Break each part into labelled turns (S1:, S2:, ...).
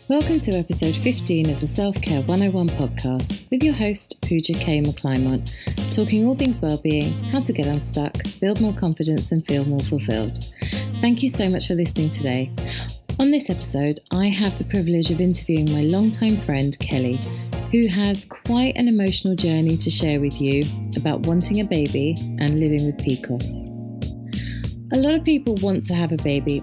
S1: Welcome to episode 15 of the Self-Care 101 podcast with your host, Pooja K. McClymont, talking all things well-being, how to get unstuck, build more confidence and feel more fulfilled. Thank you so much for listening today. On this episode, I have the privilege of interviewing my longtime friend, Kelly, who has quite an emotional journey to share with you about wanting a baby and living with PCOS. A lot of people want to have a baby,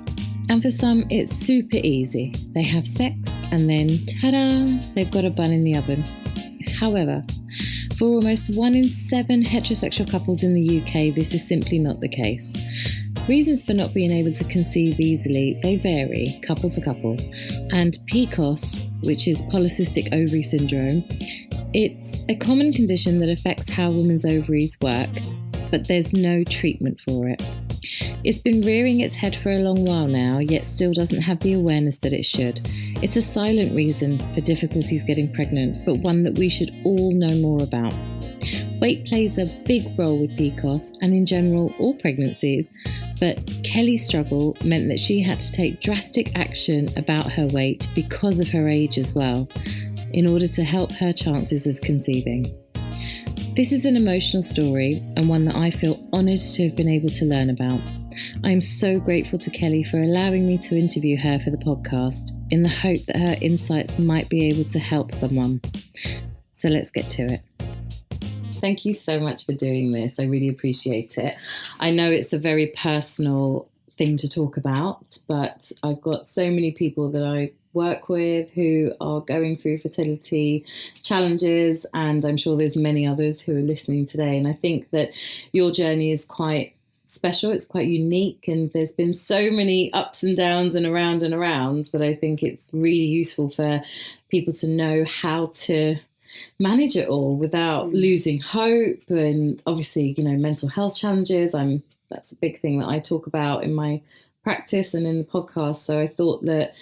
S1: and for some, it's super easy. They have sex and then, ta-da, they've got a bun in the oven. However, for almost 1 in 7 heterosexual couples in the UK, this is simply not the case. Reasons for not being able to conceive easily, they vary, couple to couple. And PCOS, which is polycystic ovary syndrome, it's a common condition that affects how women's ovaries work, but there's no treatment for it. It's been rearing its head for a long while now, yet still doesn't have the awareness that it should. It's a silent reason for difficulties getting pregnant, but one that we should all know more about. Weight plays a big role with PCOS and in general all pregnancies, but Kelly's struggle meant that she had to take drastic action about her weight because of her age as well, in order to help her chances of conceiving. This is an emotional story and one that I feel honoured to have been able to learn about. I'm so grateful to Kelly for allowing me to interview her for the podcast in the hope that her insights might be able to help someone. So let's get to it. Thank you so much for doing this. I really appreciate it. I know it's a very personal thing to talk about, but I've got so many people that I work with who are going through fertility challenges, and I'm sure there's many others who are listening today. And I think that your journey is quite special, it's quite unique, and there's been so many ups and downs and arounds that I think it's really useful for people to know how to manage it all without losing hope. And obviously, you know, mental health challenges, that's a big thing that I talk about in my practice and in the podcast. So I thought that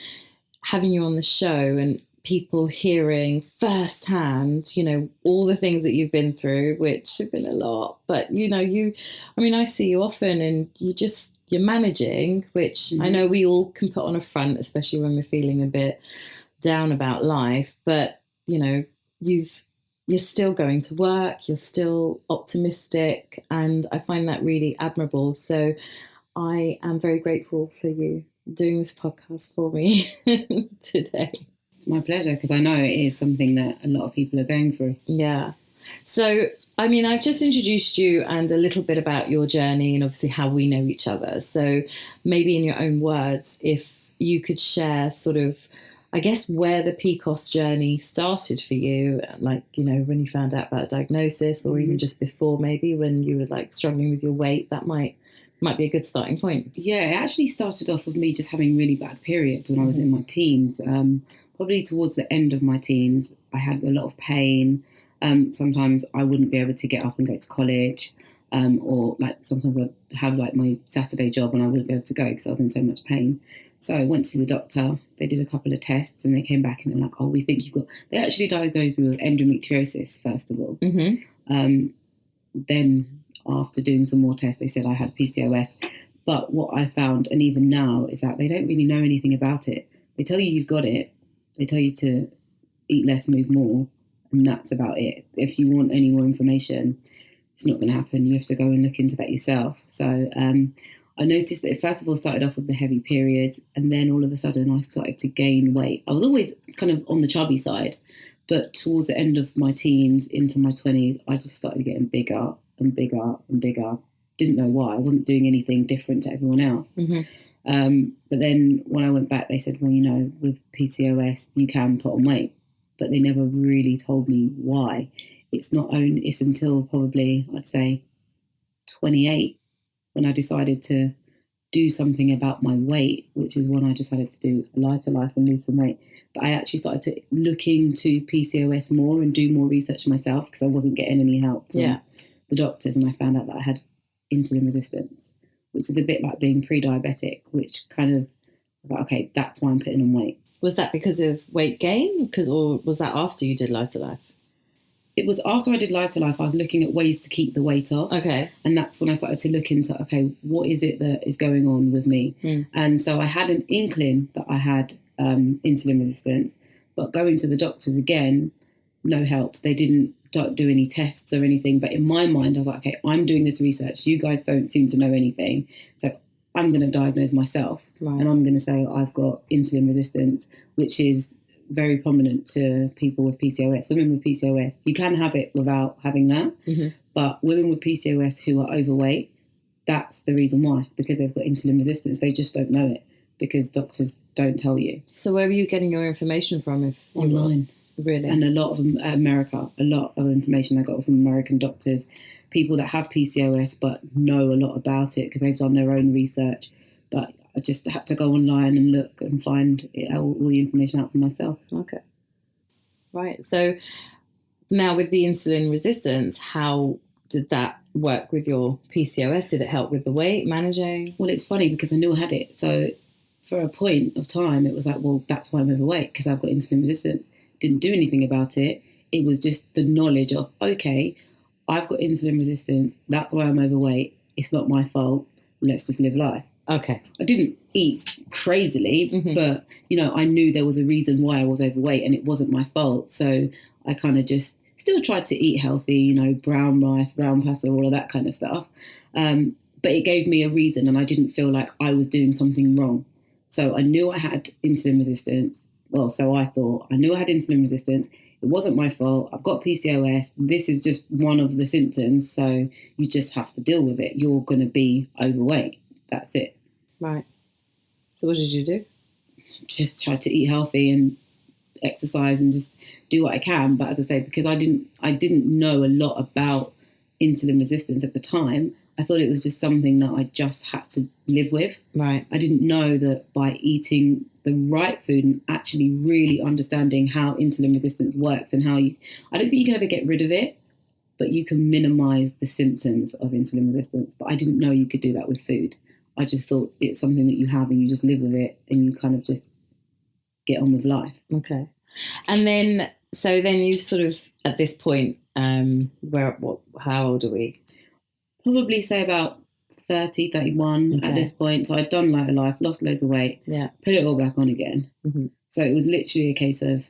S1: having you on the show and people hearing firsthand, you know, all the things that you've been through, which have been a lot, but you know, I see you often and you're managing, which I know we all can put on a front, especially when we're feeling a bit down about life, but you know, you're still going to work, you're still optimistic, and I find that really admirable. So I am very grateful for you doing this podcast for me today.
S2: It's my pleasure, because I know it is something that a lot of people are going through.
S1: Yeah. So, I mean, I've just introduced you and a little bit about your journey and obviously how we know each other. So maybe in your own words, if you could share sort of, I guess, where the PCOS journey started for you, like, you know, when you found out about a diagnosis, or even just before, maybe when you were like struggling with your weight, that might be a good starting point.
S2: Yeah, it actually started off with me just having really bad periods when I was in my teens. Probably towards the end of my teens, I had a lot of pain. Sometimes I wouldn't be able to get up and go to college, or like sometimes I'd have like my Saturday job and I wouldn't be able to go because I was in so much pain. So I went to the doctor, they did a couple of tests and they came back and they're like, oh, we think they actually diagnosed me with endometriosis, first of all. Then after doing some more tests, they said I had PCOS. But what I found, and even now, is that they don't really know anything about it. They tell you you've got it. They tell you to eat less, move more, and that's about it. If you want any more information, it's not going to happen. You have to go and look into that yourself. So I noticed that it first of all started off with the heavy periods, and then all of a sudden I started to gain weight. I was always kind of on the chubby side, but towards the end of my teens, into my 20s, I just started getting bigger and bigger and bigger. Didn't know why. I wasn't doing anything different to everyone else. But then when I went back, they said, well, you know, with PCOS, you can put on weight. But they never really told me why. It's until probably, I'd say, 28 when I decided to do something about my weight, which is when I decided to do a lighter life and lose some weight. But I actually started to look into PCOS more and do more research myself because I wasn't getting any help from the doctors. And I found out that I had insulin resistance, which is a bit like being pre-diabetic, which kind of was like, okay, that's why I'm putting on weight.
S1: Was that because of weight gain? Or was that after you did lighter life?
S2: It was after I did Life to Life, I was looking at ways to keep the weight off.
S1: Okay.
S2: And that's when I started to look into, okay, what is it that is going on with me? And so I had an inkling that I had insulin resistance, but going to the doctors again, no help. They didn't do any tests or anything. But in my mind, I was like, okay, I'm doing this research. You guys don't seem to know anything. So I'm going to diagnose myself.
S1: Right.
S2: And I'm going to say I've got insulin resistance, which is very prominent to people with PCOS. Women with PCOS, you can have it without having that. But women with PCOS who are overweight, that's the reason why, because they've got insulin resistance. They just don't know it because doctors don't tell you.
S1: So where were you getting your information from?
S2: Online.
S1: Really?
S2: And a lot of America, a lot of information I got from American doctors, people that have PCOS but know a lot about it because they've done their own research. But I just had to go online and look and find all the information out for myself.
S1: Okay. Right. So now with the insulin resistance, how did that work with your PCOS? Did it help with the weight managing?
S2: Well, it's funny because I knew I had it. So for a point of time, it was like, well, that's why I'm overweight, because I've got insulin resistance. Didn't do anything about it. It was just the knowledge of, okay, I've got insulin resistance. That's why I'm overweight. It's not my fault. Let's just live life.
S1: Okay.
S2: I didn't eat crazily, but, I knew there was a reason why I was overweight and it wasn't my fault. So I kind of just still tried to eat healthy, brown rice, brown pasta, all of that kind of stuff. But it gave me a reason and I didn't feel like I was doing something wrong. So I knew I had insulin resistance. Well, so I thought. I knew I had insulin resistance. It wasn't my fault. I've got PCOS. This is just one of the symptoms. So you just have to deal with it. You're going to be overweight. That's it.
S1: Right. So what did you do?
S2: Just try to eat healthy and exercise and just do what I can. But as I say, because I didn't know a lot about insulin resistance at the time, I thought it was just something that I just had to live with.
S1: Right.
S2: I didn't know that by eating the right food and actually really understanding how insulin resistance works and I don't think you can ever get rid of it, but you can minimize the symptoms of insulin resistance. But I didn't know you could do that with food. I just thought it's something that you have and you just live with it and you kind of just get on with life.
S1: Okay. And then you sort of, at this point, how old are we?
S2: Probably say about 30, 31 at this point. So I'd done Life to Life, lost loads of weight, put it all back on again. So it was literally a case of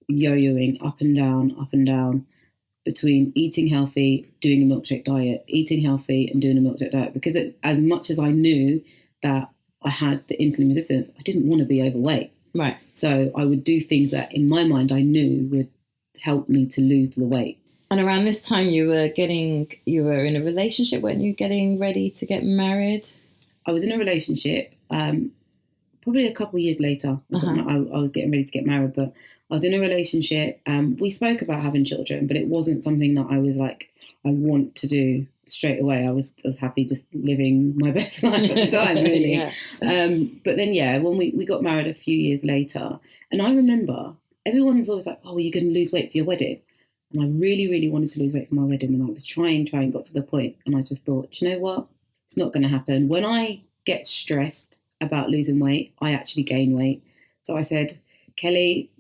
S2: yo-yoing up and down between eating healthy, doing a milkshake diet, eating healthy and doing a milkshake diet. Because as much as I knew that I had the insulin resistance, I didn't want to be overweight.
S1: Right.
S2: So I would do things that in my mind I knew would help me to lose the weight. And
S1: around this time you were in a relationship, weren't you, getting ready to get married?
S2: I was in a relationship probably a couple of years later. I was getting ready to get married, but I was in a relationship. We spoke about having children, but it wasn't something that I was like, I want to do straight away. I was happy just living my best life at the time, really. But then, when we got married a few years later, and I remember everyone's always like, oh, are you going to lose weight for your wedding? And I really, really wanted to lose weight for my wedding. And I was trying, got to the point. And I just thought, you know what? It's not going to happen. When I get stressed about losing weight, I actually gain weight. So I said, Kelly,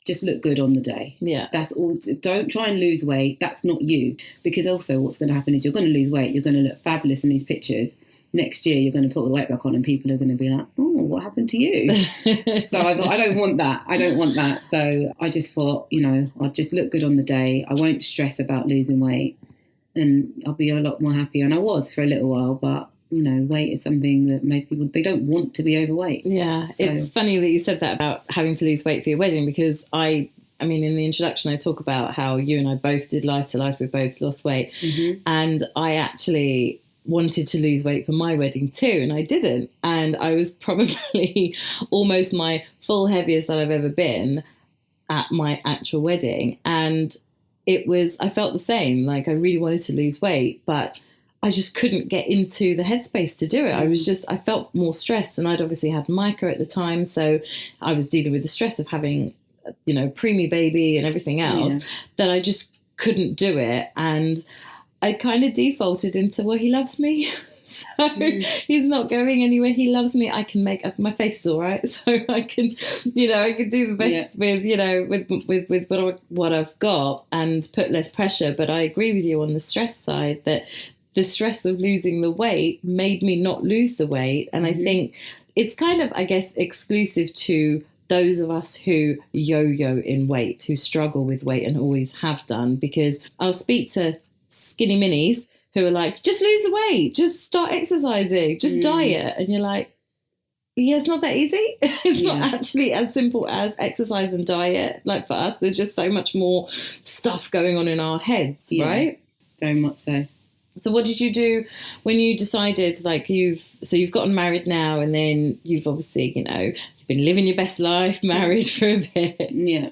S2: just look good on the day.
S1: Yeah.
S2: That's all. Don't try and lose weight. That's not you. Because also what's going to happen is you're going to lose weight. You're going to look fabulous in these pictures. Next year, you're going to put all the weight back on and people are going to be like, oh, what happened to you? So I thought, I don't want that. So I just thought, I'll just look good on the day. I won't stress about losing weight and I'll be a lot more happier. And I was for a little while, but, weight is something that most people, they don't want to be overweight.
S1: Yeah. So. It's funny that you said that about having to lose weight for your wedding, because I mean, in the introduction, I talk about how you and I both did Life to Life. We both lost weight. And I actually wanted to lose weight for my wedding too, and I didn't. And I was probably almost my full heaviest that I've ever been at my actual wedding. And I felt the same. Like I really wanted to lose weight, but I just couldn't get into the headspace to do it. I felt more stressed, and I'd obviously had Micah at the time. So I was dealing with the stress of having, preemie baby and everything else, that I just couldn't do it. And I kind of defaulted into, well, he loves me, So he's not going anywhere. He loves me. I can make up, my face is all right. So I can, I can do the best with what I've got and put less pressure. But I agree with you on the stress side that the stress of losing the weight made me not lose the weight. And I think it's kind of, I guess, exclusive to those of us who yo-yo in weight, who struggle with weight and always have done, because I'll speak to skinny minis who are like, just lose the weight, just start exercising, just diet. And you're like, yeah, it's not that easy. It's not actually as simple as exercise and diet. Like for us, there's just so much more stuff going on in our heads, right?
S2: Very much so.
S1: So what did you do when you decided, like you've gotten married now, and then you've obviously, been living your best life, married for a bit.
S2: Yeah.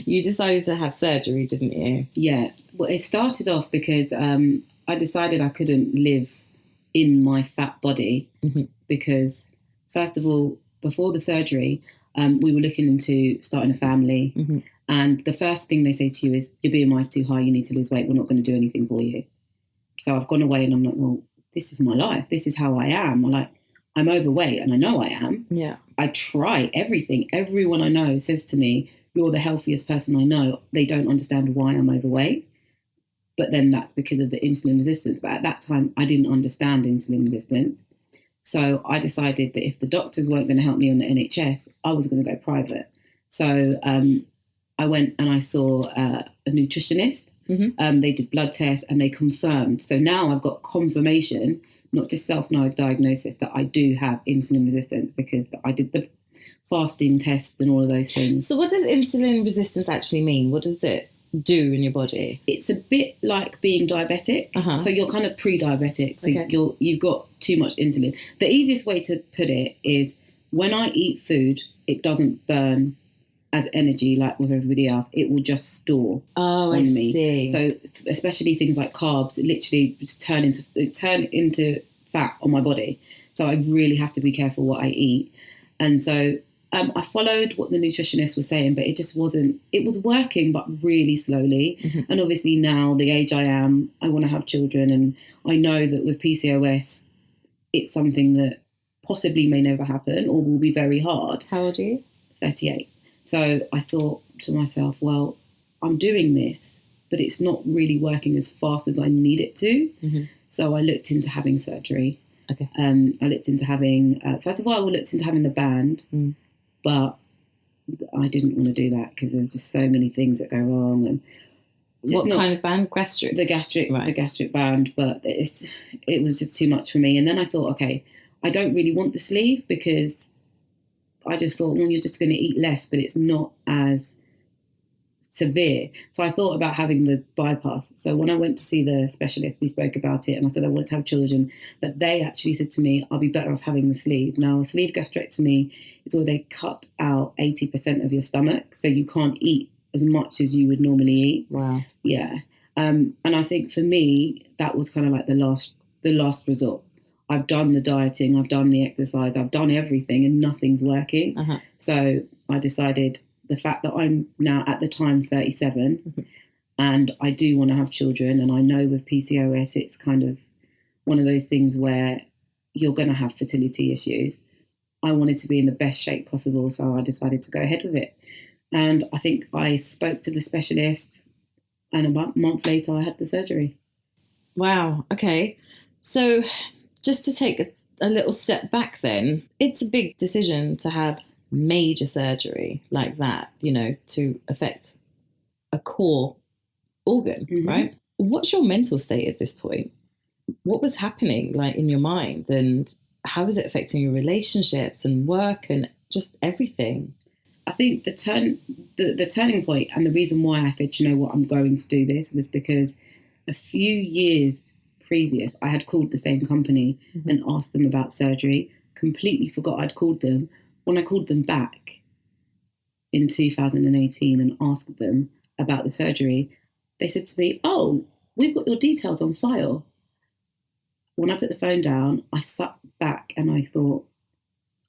S1: You decided to have surgery, didn't you?
S2: Yeah. Well, it started off because I decided I couldn't live in my fat body because, first of all, before the surgery, we were looking into starting a family. And the first thing they say to you is, your BMI is too high, you need to lose weight, we're not going to do anything for you. So I've gone away and I'm like, well, this is my life. This is how I am. I'm overweight and I know I am.
S1: Yeah.
S2: I try everything. Everyone I know says to me, you're the healthiest person I know. They don't understand why I'm overweight. But then that's because of the insulin resistance. But at that time, I didn't understand insulin resistance. So I decided that if the doctors weren't going to help me on the NHS, I was going to go private. So I went and I saw a nutritionist. They did blood tests and they confirmed. So now I've got confirmation, not just self-diagnosis, that I do have insulin resistance because I did the fasting tests and all of those things.
S1: So what does insulin resistance actually mean? What does it do in your body?
S2: It's a bit like being diabetic. So you're kind of pre-diabetic. So you've got too much insulin. The easiest way to put it is when I eat food, it doesn't burn as energy like with everybody else. It will just store on me.
S1: See.
S2: So especially things like carbs, it literally just turn into fat on my body. So I really have to be careful what I eat. And so I followed what the nutritionist was saying, but it just wasn't, it was working, but really slowly. And obviously now, the age I am, I want to have children. And I know that with PCOS, it's something that possibly may never happen or will be very hard.
S1: How old are you?
S2: 38. So I thought to myself, well, I'm doing this, but it's not really working as fast as I need it to. So I looked into having surgery.
S1: Okay.
S2: I looked into having, first of all, I looked into having the band, but I didn't want to do that because there's just so many things that go wrong. And
S1: what kind of band? Gastric?
S2: The gastric band, but it was just too much for me. And then I thought, okay, I don't really want the sleeve because I just thought, well, you're just going to eat less, but it's not as severe. So I thought about having the bypass. So when I went to see the specialist, we spoke about it and I said I wanted to have children, but they actually said to me, I'll be better off having the sleeve. Now, a sleeve gastrectomy is where they cut out 80% of your stomach, so you can't eat as much as you would normally eat.
S1: Wow.
S2: Yeah. And I think for me, that was kind of like the last resort. I've done the dieting, I've done the exercise, I've done everything and nothing's working. So I decided the fact that I'm now at the time 37 and I do want to have children, and I know with PCOS it's kind of one of those things where you're going to have fertility issues. I wanted to be in the best shape possible, so I decided to go ahead with it. And I think I spoke to the specialist and about a month later I had the surgery.
S1: Wow. Okay. So just to take a little step back then, it's a big decision to have major surgery like that, to affect a core organ, right? What's your mental state at this point? What was happening like in your mind, and how was it affecting your relationships and work and just everything?
S2: I think the turning point and the reason why I said, you know what, I'm going to do this was because a few years previous, I had called the same company and asked them about surgery, completely forgot I'd called them. When I called them back in 2018 and asked them about the surgery, they said to me, oh, we've got your details on file. When I put the phone down, I sat back and I thought,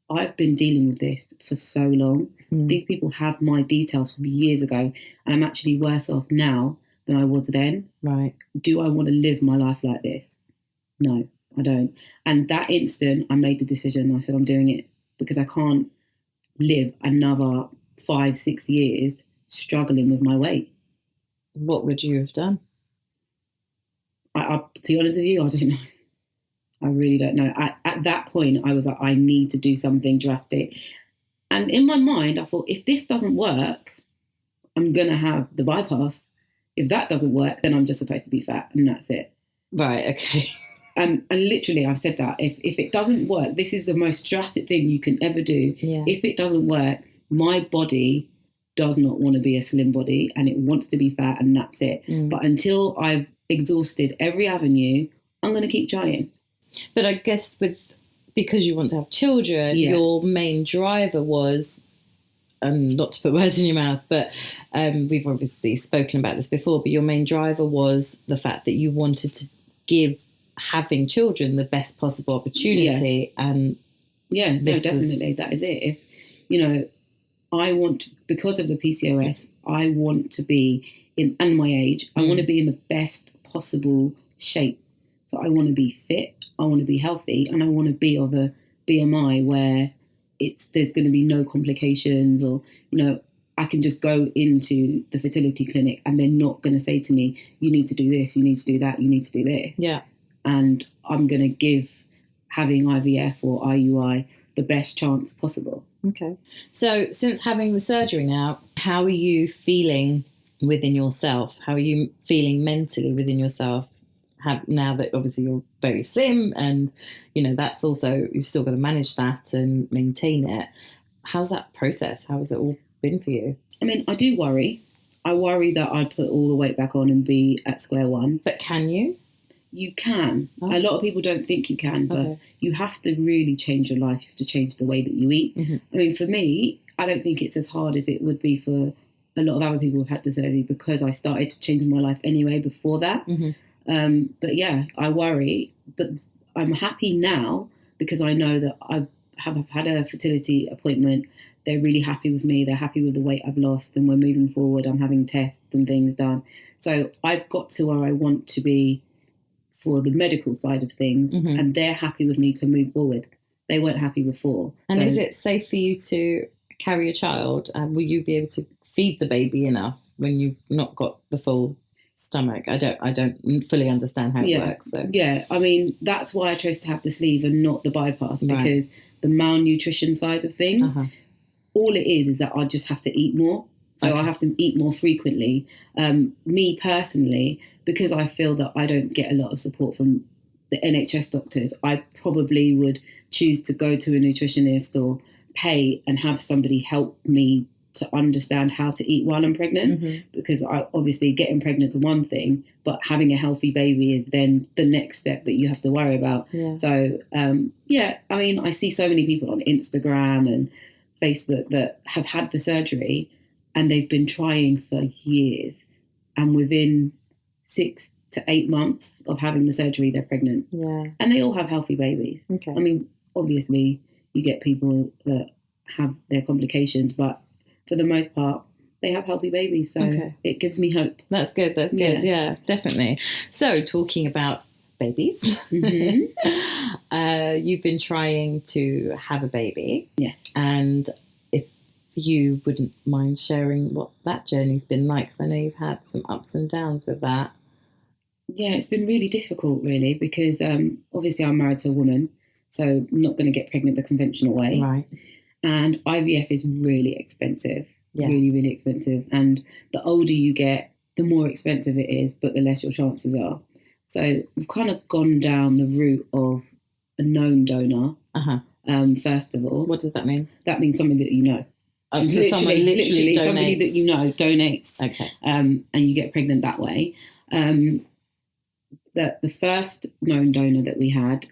S2: I've been dealing with this for so long. These people have my details from years ago, and I'm actually worse off now than I was then.
S1: Right.
S2: Do I want to live my life like this? No, I don't. And that instant, I made the decision. I said, I'm doing it because I can't live another 5-6 years struggling with my weight.
S1: What would you have done?
S2: I'll be honest with you, I don't know. I really don't know. At that point, I was like, I need to do something drastic. And in my mind, I thought, if this doesn't work, I'm going to have the bypass. If that doesn't work, then I'm just supposed to be fat, and that's it.
S1: Right, okay.
S2: And literally, I've said that. If it doesn't work, this is the most drastic thing you can ever do.
S1: Yeah.
S2: If it doesn't work, my body does not want to be a slim body, and it wants to be fat, and that's it. But until I've exhausted every avenue, I'm going to keep trying.
S1: But I guess because you want to have children, your main driver was, not to put words in your mouth, but we've obviously spoken about this before, but your main driver was the fact that you wanted to give having children the best possible opportunity. And
S2: definitely. That is it. If, I want, because of the PCOS, I want to be and my age, I want to be in the best possible shape. So I want to be fit, I want to be healthy, and I want to be of a BMI where there's going to be no complications, or, I can just go into the fertility clinic and they're not going to say to me, you need to do this, you need to do that, you need to do this.
S1: Yeah.
S2: And I'm going to give having IVF or IUI the best chance possible.
S1: Okay. So since having the surgery now, how are you feeling within yourself? How are you feeling mentally within yourself? Now that obviously you're very slim and, that's also, you've still got to manage that and maintain it. How's that process? How has it all been for you?
S2: I mean, I do worry. I worry that I'd put all the weight back on and be at square one.
S1: But can you?
S2: You can. Oh. A lot of people don't think you can, but you have to really change your life. You have to change the way that you eat. Mm-hmm. I mean, for me, I don't think it's as hard as it would be for a lot of other people who've had the surgery, because I started to change my life anyway before that. Mm-hmm. But yeah, I worry. But I'm happy now because I know that I have had a fertility appointment. They're really happy with me. They're happy with the weight I've lost, and we're moving forward. I'm having tests and things done. So I've got to where I want to be for the medical side of things, and they're happy with me to move forward. They weren't happy before.
S1: And is it safe for you to carry a child? Will you be able to feed the baby enough when you've not got the full stomach? I don't fully understand how it works. So. Yeah,
S2: I mean, that's why I chose to have the sleeve and not the bypass, because the malnutrition side of things, all it is that I just have to eat more. So I have to eat more frequently. Me personally, because I feel that I don't get a lot of support from the NHS doctors, I probably would choose to go to a nutritionist or pay and have somebody help me to understand how to eat while I'm pregnant, because obviously getting pregnant is one thing, but having a healthy baby is then the next step that you have to worry about. Yeah. So, I mean, I see so many people on Instagram and Facebook that have had the surgery and they've been trying for years, and within 6 to 8 months of having the surgery, they're pregnant. Yeah. And they all have healthy babies. Okay. I mean, obviously you get people that have their complications, but for the most part, they have healthy babies. So it gives me hope.
S1: That's good. That's good. Yeah, definitely. So talking about babies, you've been trying to have a baby. Yes. And if you wouldn't mind sharing what that journey's been like, because I know you've had some ups and downs with that.
S2: Yeah, it's been really difficult, really, because obviously I'm married to a woman, so I'm not going to get pregnant the conventional way. Right. And IVF is really expensive, really, really expensive. And the older you get, the more expensive it is, but the less your chances are. So we've kind of gone down the route of a known donor, first of all.
S1: What does that mean?
S2: That means somebody that you know.
S1: So someone literally donates.
S2: Somebody that you know donates. Okay. And you get pregnant that way. The first known donor that we had,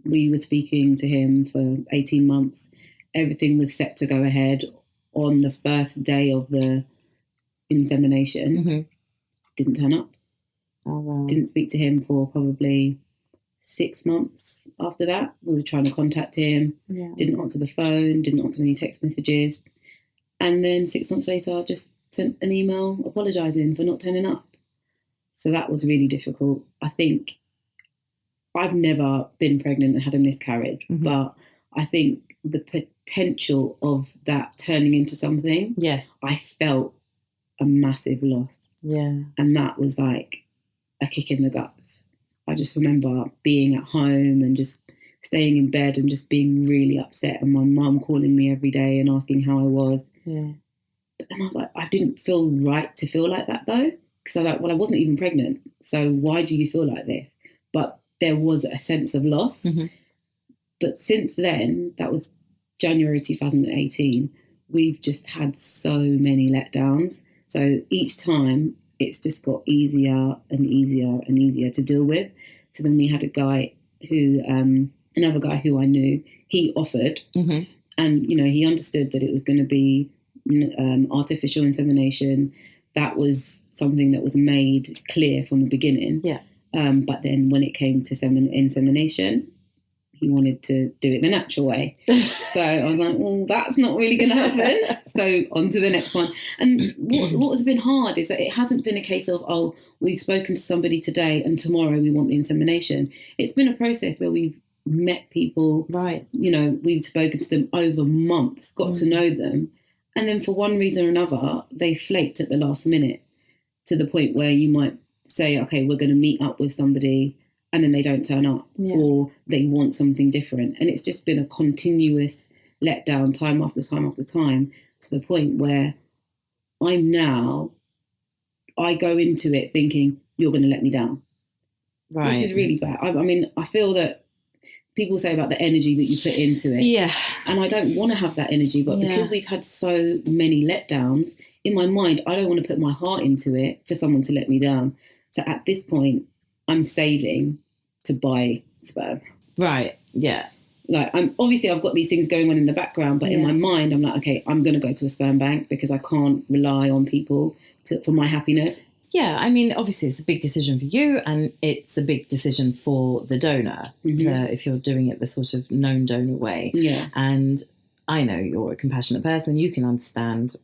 S2: we were speaking to him for 18 months. Everything was set to go ahead on the first day of the insemination. Didn't turn up. Oh, wow. Didn't speak to him for probably 6 months after that. We were trying to contact him. Yeah. Didn't answer the phone, didn't answer any text messages. And then 6 months later, I just sent an email apologising for not turning up. So that was really difficult. I think I've never been pregnant and had a miscarriage,
S1: Mm-hmm.
S2: but I think the potential of that turning into something, I felt a massive loss.
S1: Yeah.
S2: And that was like a kick in the guts. I just remember being at home and just staying in bed and just being really upset, and my mum calling me every day and asking how I was.
S1: Yeah.
S2: But then I was like, I didn't feel right to feel like that though, because I was like, well, I wasn't even pregnant, so why do you feel like this? But there was a sense of loss.
S1: Mm-hmm.
S2: But since then, that was January 2018, we've just had so many letdowns. So each time it's just got easier and easier and easier to deal with. So then we had a guy who, another guy who I knew, he offered,
S1: Mm-hmm.
S2: and, you know, he understood that it was going to be artificial insemination. That was something that was made clear from the beginning.
S1: Yeah.
S2: But then when it came to insemination, he wanted to do it the natural way. So I was like, well, that's not really going to happen. So on to the next one. And what has been hard is that it hasn't been a case of, oh, we've spoken to somebody today and tomorrow we want the insemination. It's been a process where we've met people,
S1: right?
S2: You know, we've spoken to them over months, got to know them. And then for one reason or another, they flaked at the last minute to the point where you might say, okay, we're going to meet up with somebody, and then they don't turn up, or they want something different. And it's just been a continuous letdown time after time after time, to the point where I go into it thinking, you're going to let me down. Right. Which is really bad. I mean, I feel that people say about the energy that you put into it.
S1: Yeah.
S2: And I don't want to have that energy, but because we've had so many letdowns, in my mind, I don't want to put my heart into it for someone to let me down. So at this point, I'm saving to buy sperm.
S1: Right. Yeah.
S2: Like, I've got these things going on in the background, but in my mind, I'm like, okay, I'm going to go to a sperm bank because I can't rely on people for my happiness.
S1: Yeah, I mean, obviously it's a big decision for you, and it's a big decision for the donor, if you're doing it the sort of known donor way.
S2: Yeah.
S1: And I know you're a compassionate person. You can understand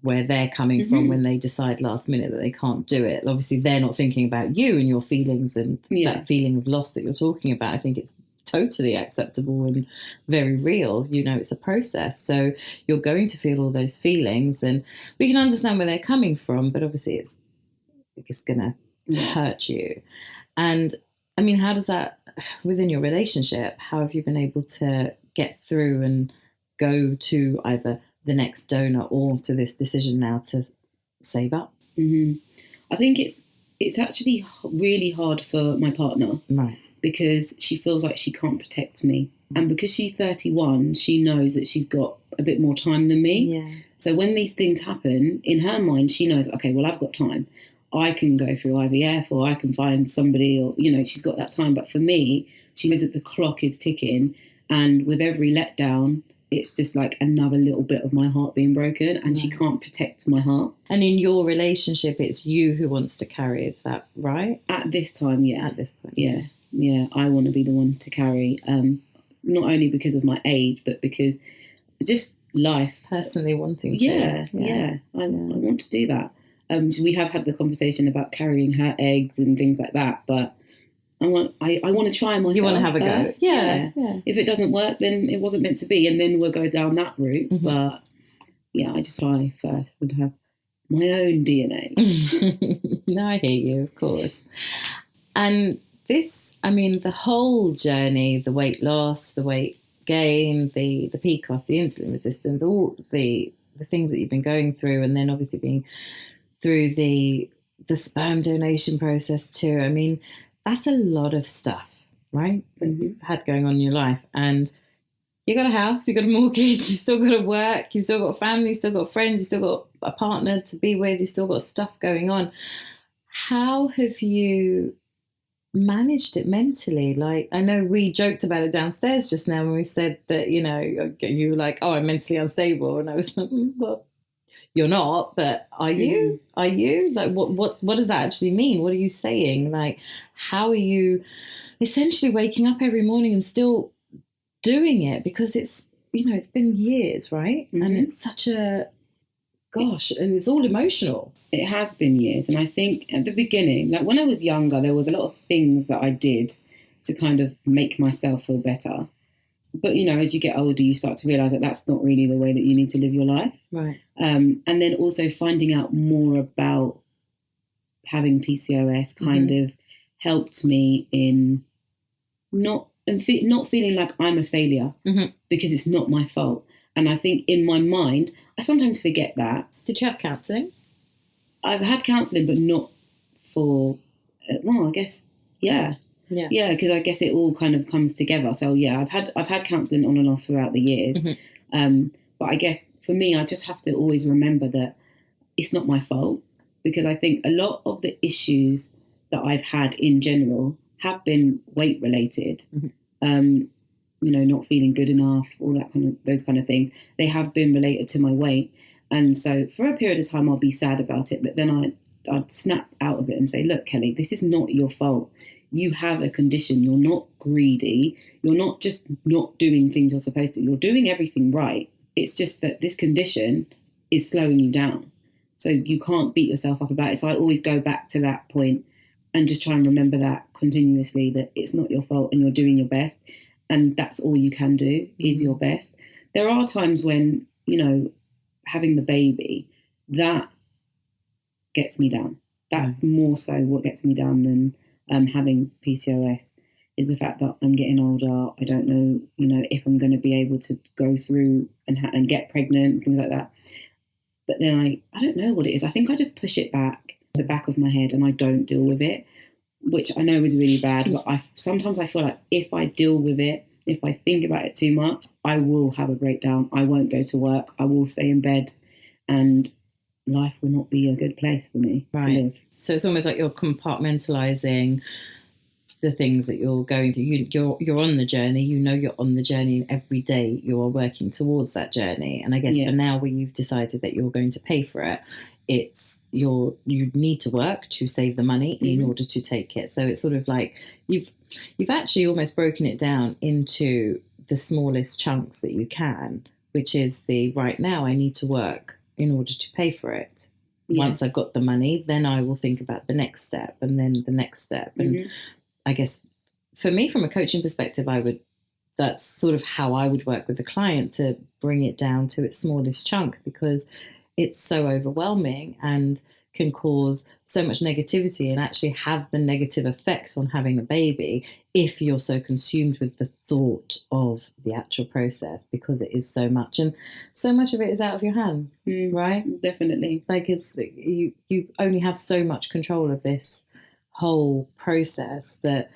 S1: where they're coming from when they decide last minute that they can't do it. Obviously, they're not thinking about you and your feelings and that feeling of loss that you're talking about. I think it's totally acceptable and very real. You know, it's a process. So you're going to feel all those feelings, and we can understand where they're coming from, but obviously it's going to hurt you. And I mean, how does that, within your relationship, how have you been able to get through and go to either the next donor or to this decision now to save up?
S2: I think it's actually really hard for my partner,
S1: right?
S2: Because she feels like she can't protect me, and because she's 31, she knows that she's got a bit more time than me.
S1: Yeah.
S2: So when these things happen, in her mind, she knows, okay, well, I've got time. I can go through IVF, or I can find somebody, or, you know, she's got that time. But for me, she knows that the clock is ticking, and with every letdown, it's just like another little bit of my heart being broken, and she can't protect my heart.
S1: And in your relationship, it's you who wants to carry, is that right?
S2: At this time, yeah.
S1: At this point.
S2: Yeah, I want to be the one to carry, not only because of my age, but because just life.
S1: Personally wanting to.
S2: Yeah. I want to do that. We have had the conversation about carrying her eggs and things like that, but I want to try myself.
S1: You want to have a go.
S2: Yeah. If it doesn't work, then it wasn't meant to be, and then we'll go down that route. But yeah, I just try first and have my own DNA.
S1: No, I hear you, of course. And this, I mean, the whole journey, the weight loss, the weight gain, the PCOS, the insulin resistance, all the things that you've been going through, and then obviously being through the sperm donation process too. I mean, that's a lot of stuff, right? That you've had going on in your life. And you got a house, you got a mortgage, you still got to work, you still got family, you still got friends, you still got a partner to be with, you still got stuff going on. How have you managed it mentally? Like, I know we joked about it downstairs just now when we said that, you know, you were like, oh, I'm mentally unstable. And I was like, well, you're not, but are you? Are you? Like, what does that actually mean? What are you saying? Like, how are you essentially waking up every morning and still doing it? Because it's, you know, it's been years, right? And it's such a, gosh, and it's all emotional.
S2: It has been years. And I think at the beginning, like when I was younger, there was a lot of things that I did to kind of make myself feel better. But, you know, as you get older, you start to realise that that's not really the way that you need to live your life.
S1: Right.
S2: And then also finding out more about having PCOS kind of helped me in not feeling like I'm a failure because it's not my fault. And I think in my mind, I sometimes forget that.
S1: Did you have counselling?
S2: I've had counselling, but not for, well, I guess, yeah. Yeah, because I guess it all kind of comes together. So yeah, I've had counselling on and off throughout the years. But I guess for me, I just have to always remember that it's not my fault, because I think a lot of the issues that I've had in general have been weight related. You know, not feeling good enough, all that those kind of things. They have been related to my weight, and so for a period of time I'll be sad about it. But then I'd snap out of it and say, look, Kelly, this is not your fault. You have a condition. You're not greedy. You're not just not doing things you're supposed to. You're doing everything right. It's just that this condition is slowing you down. So you can't beat yourself up about it. So I always go back to that point and just try and remember that continuously, that it's not your fault and you're doing your best. And that's all you can do is your best. There are times when, you know, having the baby, that gets me down. That's more so what gets me down than having PCOS, is the fact that I'm getting older. I don't know, you know, if I'm going to be able to go through and get pregnant, things like that. But then I don't know what it is. I think I just push it back, the back of my head, and I don't deal with it, which I know is really bad. But sometimes I feel like if I deal with it, if I think about it too much, I will have a breakdown. I won't go to work. I will stay in bed, and life will not be a good place for me to live.
S1: So it's almost like you're compartmentalising the things that you're going through. You're on the journey. You know you're on the journey, and every day you are working towards that journey. And I guess for now, when you've decided that you're going to pay for it, you need to work to save the money in order to take it. So it's sort of like you've actually almost broken it down into the smallest chunks that you can, which is right now I need to work in order to pay for it. Once I've got the money, then I will think about the next step, and then the next step. And I guess for me, from a coaching perspective, that's sort of how I would work with the client, to bring it down to its smallest chunk, because it's so overwhelming and can cause so much negativity and actually have the negative effect on having a baby if you're so consumed with the thought of the actual process, because it is so much, and so much of it is out of your hands, right?
S2: Definitely.
S1: Like you only have so much control of this whole process, that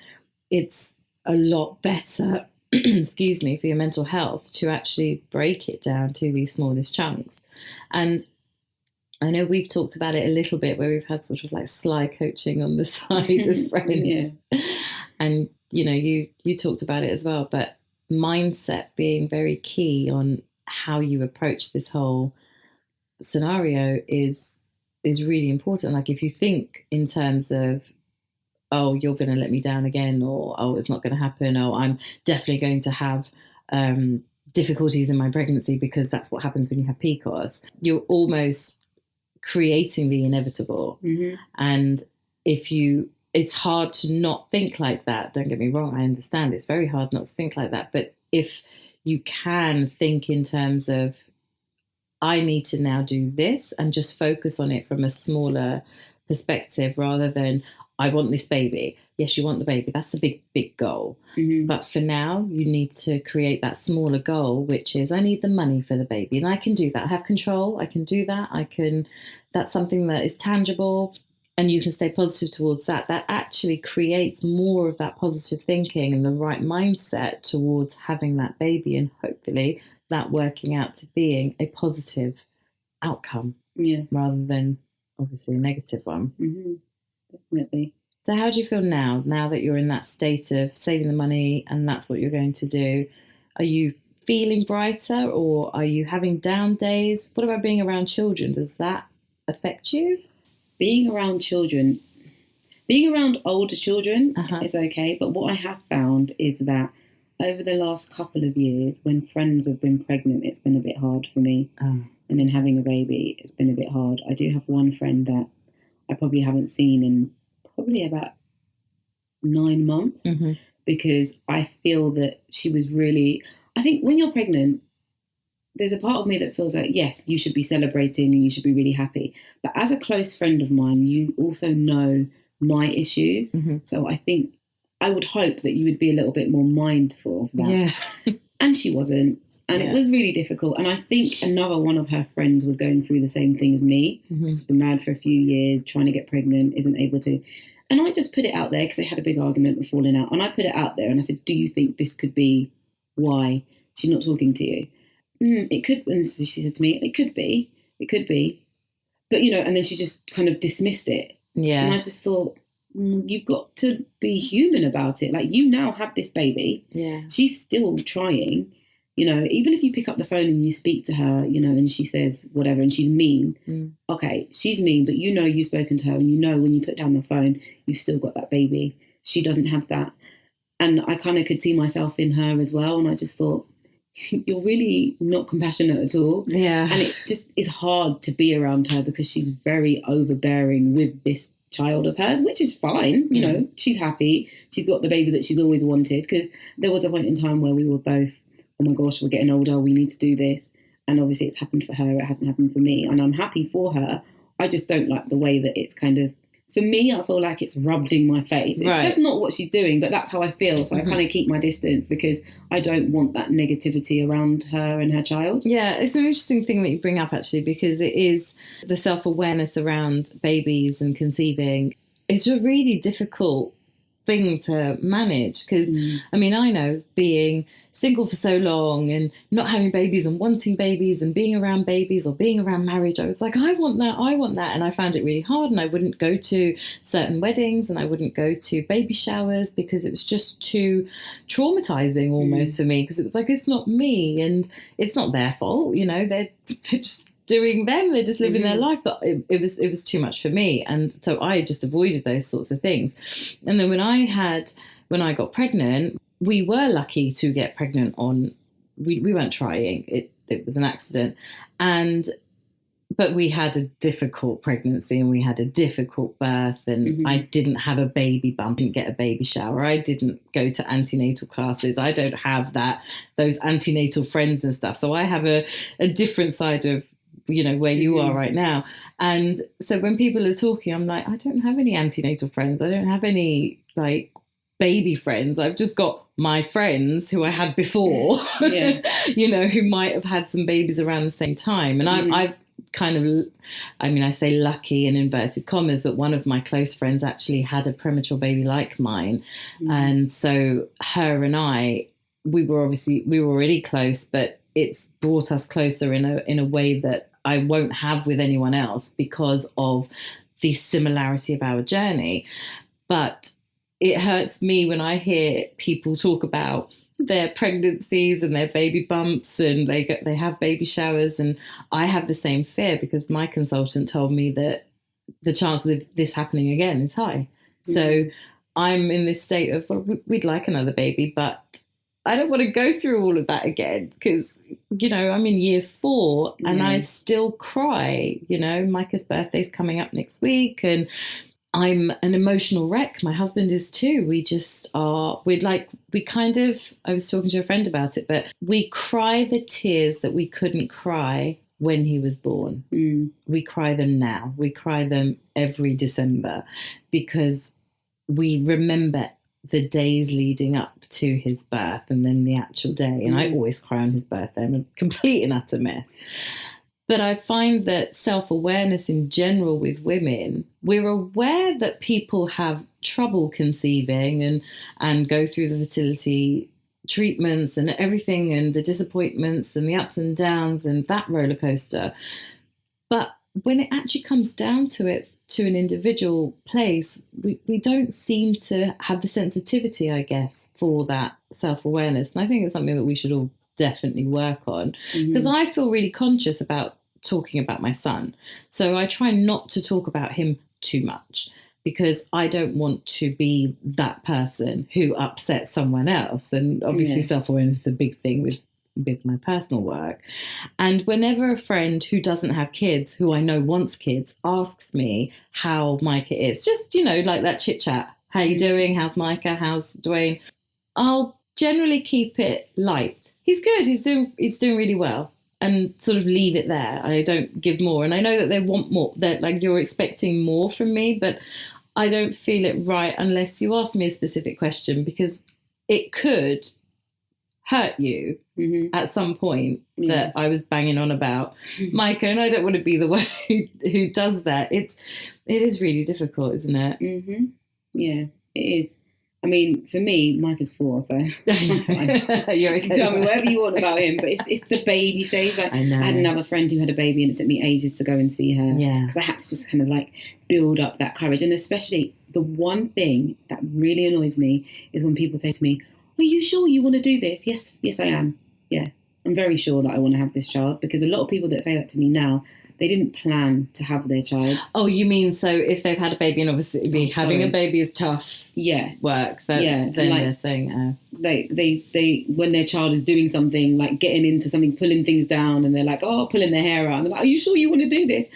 S1: it's a lot better excuse me, for your mental health to actually break it down to these smallest chunks. And I know we've talked about it a little bit, where we've had sort of like sly coaching on the side as friends. And, you know, you talked about it as well, but mindset being very key on how you approach this whole scenario is really important. Like, if you think in terms of, oh, you're going to let me down again, or, oh, it's not going to happen, or I'm definitely going to have difficulties in my pregnancy because that's what happens when you have PCOS, you're almost creating the inevitable. And it's hard to not think like that. Don't get me wrong, I understand it's very hard not to think like that. But if you can think in terms of, I need to now do this, and just focus on it from a smaller perspective, rather than, I want this baby. Yes, you want the baby. That's a big, big goal. But for now, you need to create that smaller goal, which is, I need the money for the baby. And I can do that. I have control. I can do that. That's something that is tangible, and you can stay positive towards that. That actually creates more of that positive thinking and the right mindset towards having that baby, and hopefully that working out to being a positive outcome, rather than obviously a negative one.
S2: Definitely.
S1: So how do you feel now that you're in that state of saving the money and that's what you're going to do? Are you feeling brighter, or are you having down days? What about being around children? Does that affect you?
S2: Being around older children is okay. But what I have found is that over the last couple of years, when friends have been pregnant, it's been a bit hard for me. And then having a baby, it's been a bit hard. I do have one friend that I probably haven't seen in probably about 9 months, because I feel that she was really, I think when you're pregnant, there's a part of me that feels like, yes, you should be celebrating and you should be really happy. But as a close friend of mine, you also know my issues. So I think I would hope that you would be a little bit more mindful of that.
S1: Yeah.
S2: And she wasn't. And it was really difficult. And I think another one of her friends was going through the same thing as me. She's been married for a few years, trying to get pregnant, isn't able to. And I just put it out there because they had a big argument with falling out. And I put it out there and I said, do you think this could be why she's not talking to you? It could. And she said to me, it could be. But, and then she just kind of dismissed it.
S1: Yeah.
S2: And I just thought, you've got to be human about it. Like, you now have this baby.
S1: Yeah.
S2: She's still trying. Even if you pick up the phone and you speak to her, and she says whatever and she's mean, okay, she's mean, but you've spoken to her and when you put down the phone, you've still got that baby. She doesn't have that. And I kind of could see myself in her as well. And I just thought, you're really not compassionate at all.
S1: Yeah.
S2: And it just is hard to be around her because she's very overbearing with this child of hers, which is fine. She's happy. She's got the baby that she's always wanted, because there was a point in time where we were both, oh my gosh, we're getting older, we need to do this. And obviously it's happened for her, it hasn't happened for me. And I'm happy for her. I just don't like the way that it's kind of, for me, I feel like it's rubbed in my face. That's not what she's doing, but that's how I feel. So I kind of keep my distance because I don't want that negativity around her and her child.
S1: Yeah, it's an interesting thing that you bring up, actually, because it is the self-awareness around babies and conceiving. It's a really difficult thing to manage because, I know being single for so long and not having babies and wanting babies and being around babies or being around marriage, I was like, I want that. And I found it really hard, and I wouldn't go to certain weddings and I wouldn't go to baby showers because it was just too traumatizing almost for me, because it was like, it's not me and it's not their fault, they're just doing them, they're just living their life, but it was too much for me. And so I just avoided those sorts of things. And then when I got pregnant, we were lucky to get pregnant we weren't trying, it was an accident, but we had a difficult pregnancy and we had a difficult birth, and I didn't have a baby bump, didn't get a baby shower, I didn't go to antenatal classes, I don't have those antenatal friends and stuff, so I have a different side of where you are right now. And so when people are talking, I'm like, I don't have any antenatal friends, I don't have any baby friends, I've just got my friends who I had before, who might have had some babies around the same time. And I've kind of, I say lucky in inverted commas, but one of my close friends actually had a premature baby like mine. And so her and I, we were already close, but it's brought us closer in a way that I won't have with anyone else because of the similarity of our journey. But it hurts me when I hear people talk about their pregnancies and their baby bumps and they have baby showers, and I have the same fear because my consultant told me that the chances of this happening again is high. So I'm in this state of, well, we'd like another baby, but I don't want to go through all of that again because, I'm in year 4 and I still cry. Micah's birthday's coming up next week and I'm an emotional wreck. My husband is too. We just are, I was talking to a friend about it, but we cry the tears that we couldn't cry when he was born. We cry them now. We cry them every December because we remember the days leading up to his birth and then the actual day. And I always cry on his birthday. I'm a complete and utter mess. But I find that self-awareness in general with women, we're aware that people have trouble conceiving and go through the fertility treatments and everything and the disappointments and the ups and downs and that roller coaster. But when it actually comes down to it, to an individual place, we don't seem to have the sensitivity, I guess, for that self-awareness. And I think it's something that we should all definitely work on, because I feel really conscious about talking about my son. So I try not to talk about him too much because I don't want to be that person who upsets someone else. And obviously self-awareness is a big thing with my personal work. And whenever a friend who doesn't have kids, who I know wants kids, asks me how Micah is, just, like that chit chat, how you doing? How's Micah? How's Dwayne? I'll generally keep it light. He's good. He's doing really well, and sort of leave it there. I don't give more, and I know that they want more. That like you're expecting more from me, but I don't feel it right unless you ask me a specific question, because it could hurt you at some point that I was banging on about, Micah, and I don't want to be the one who does that. It is really difficult, isn't it? Mm-hmm.
S2: Yeah, it is. I mean, for me, Micah's 4, so I'm fine.
S1: You're okay.
S2: Tell me whatever you want about him, but it's the baby stage. Like, I had another friend who had a baby, and it took me ages to go and see her.
S1: Yeah,
S2: because I had to just kind of like build up that courage. And especially the one thing that really annoys me is when people say to me, "Are you sure you want to do this?" Yes, I am. Yeah, I'm very sure that I want to have this child, because a lot of people that say that to me now, they didn't plan to have their child.
S1: Oh, you mean so if they've had a baby, and obviously having a baby is tough work, then they're saying...
S2: They when their child is doing something, like getting into something, pulling things down, and they're like, pulling their hair out. And they're like, "Are you sure you want to do this?"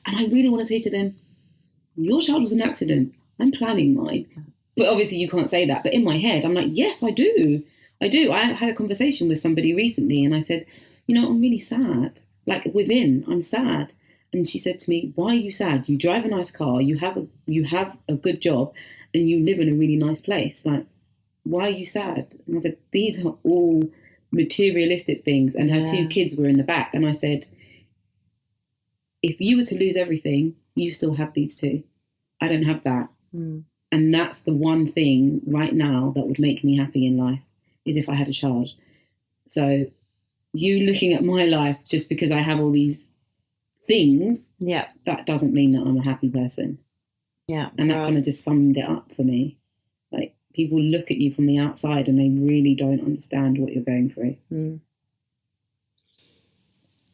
S2: And I really want to say to them, your child was an accident. I'm planning mine. But obviously you can't say that. But in my head, I'm like, yes, I do. I had a conversation with somebody recently, and I said, I'm really sad. Like I'm sad. And she said to me, "Why are you sad? You drive a nice car, you have a good job, and you live in a really nice place. Like, why are you sad?" And I said, "These are all materialistic things." And her 2 kids were in the back. And I said, if you were to lose everything, you still have these 2. I don't have that. And that's the one thing right now that would make me happy in life, is if I had a child. So you looking at my life just because I have all these things, that doesn't mean that I'm a happy person. Yeah. And that kind of just summed it up for me. Like, people look at you from the outside and they really don't understand what you're going through.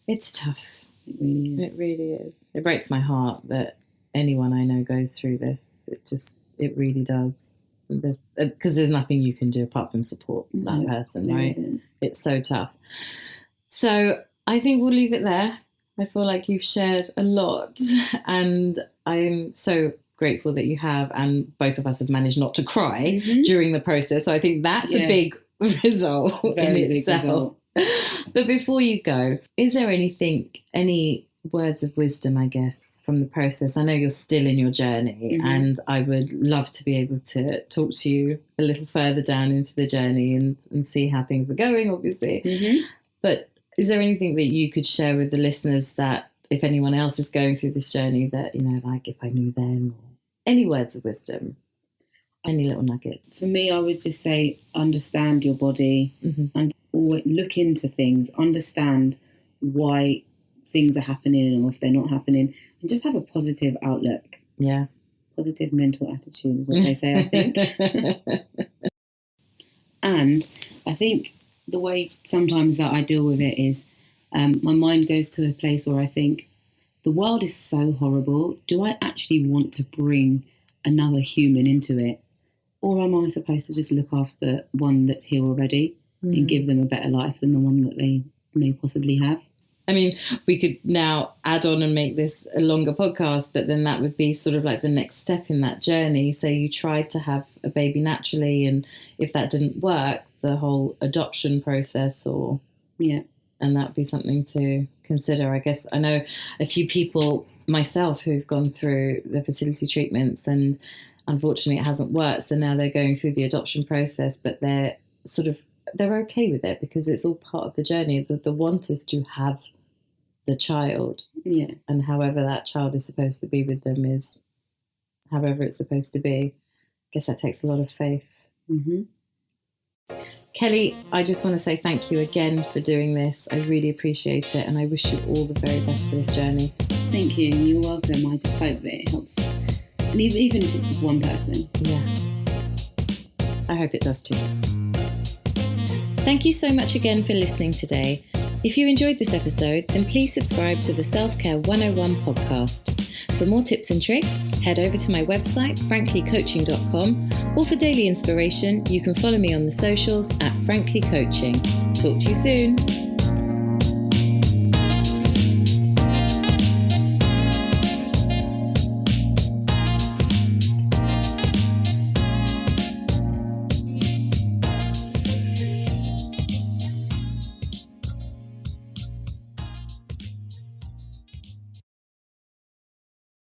S1: It's tough.
S2: It really is.
S1: It really is. It breaks my heart that anyone I know goes through this. It really does. Because there's nothing you can do apart from support that person, right? It's so tough. So I think we'll leave it there. I feel like you've shared a lot, and I'm so grateful that you have, and both of us have managed not to cry during the process. So I think that's a big result in itself. But before you go, is there any words of wisdom, I guess, from the process? I know you're still in your journey, and I would love to be able to talk to you a little further down into the journey and see how things are going, obviously. But is there anything that you could share with the listeners, that if anyone else is going through this journey, that, like if I knew then, or any words of wisdom, any little nugget? For me, I would just say, understand your body and always look into things, understand why things are happening or if they're not happening, and just have a positive outlook. Yeah. Positive mental attitude is what they say, I think. And I think the way sometimes that I deal with it is my mind goes to a place where I think, the world is so horrible. Do I actually want to bring another human into it? Or am I supposed to just look after one that's here already and give them a better life than the one that they may possibly have? I mean, we could now add on and make this a longer podcast, but then that would be sort of like the next step in that journey. So you tried to have a baby naturally, and if that didn't work, the whole adoption process, and that'd be something to consider. I guess I know a few people myself who've gone through the fertility treatments, and unfortunately it hasn't worked. So now they're going through the adoption process, but they're okay with it because it's all part of the journey. The want is to have the child. Yeah. And however that child is supposed to be with them is however it's supposed to be. I guess that takes a lot of faith. Kelly, I just want to say thank you again for doing this. I really appreciate it, and I wish you all the very best for this journey. Thank you, and you're welcome. I just hope that it helps. And even if it's just one person. Yeah. I hope it does too. Thank you so much again for listening today. If you enjoyed this episode, then please subscribe to the Self-Care 101 podcast. For more tips and tricks, head over to my website, franklycoaching.com, or for daily inspiration, you can follow me on the socials at Frankly Coaching. Talk to you soon.